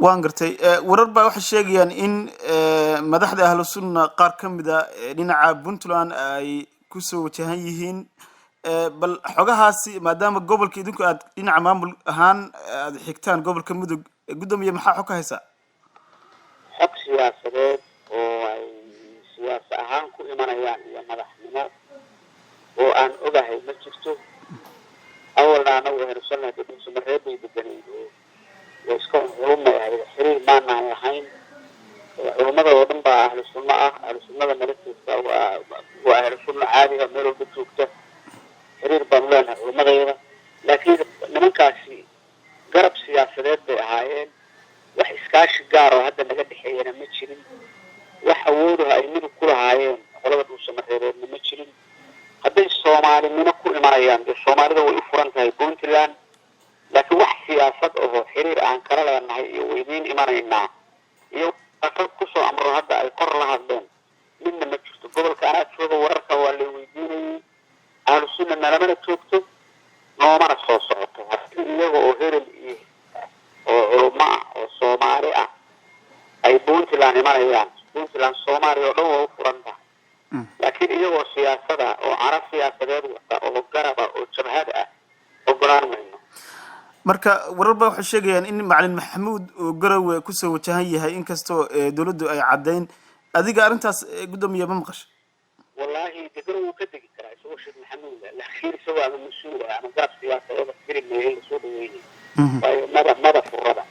waan gartay warar baa waxa sheegayaan in madaxda ahlu sunna qaar kamida dhinaca Puntland ay ku soo wajahan yihiin bal xogahaasi maadaama gobolka idinku aad dhinaca maamul ahaan aad xigtaan gobolka mudug gudoomiye maxaa xog ka haysa xog siyaasadeed oo ay siyaasad ahaan ku imanayaan iyo madaxnimo oo aan ogahay ma jirto awalna anagu heersanaa dadka Soomaaliyeed deganaydo iska culumada xiriir maana lahayn culumada oo dhan baa ahlu sunna ah ahlu sunnada markiisa waa ahlu sunna caadi ah meel walba joogta xiriir baan leenahay culumadayda laakiin nimankaasi garab siyaasadeed bay ahaayeen wax iskaashi gaar oo hadda naga dhexeeyana ma jirin wax awood ah ay mid ku lahaayeen qolada Soomaaliyeed ma jirin hadday Soomaalinimo ku imanayaan Soomaalida way u furan tahay Puntland laakiin wax siyaasad oo xiriir aan kala leenahay iyo weydiin imanayna iyo afar ku soo amro hadda ay kor la hadleen midna ma jirto gobolka aad jooga wararka waa la weydiinayay ahlu sunna nalama joogto noomana soo socoto iyaga oo heerel iyo oo culumma oo Soomaali ah ay Puntland imanayaan Puntland Soomaali oo dhan waa u furan tahay laakiin iyagoo siyaasada oo arag siyaasadeed wata oo garaba oo jabhad ah ogolaan mayno marka warar baa waxa sheegayaan in macallin Maxamuud oo Garowe ku soo wajahan yahay inkastoo dawladdu ay cadeyn adiga arintaas gudoomiye ma maqashay wallahi Garowe ka degi karaa soo sheeg Maxamuud laakiin soo ama masuul ama garab siyaasadeed firin meeyay soo dhaweeyay waayo mada furada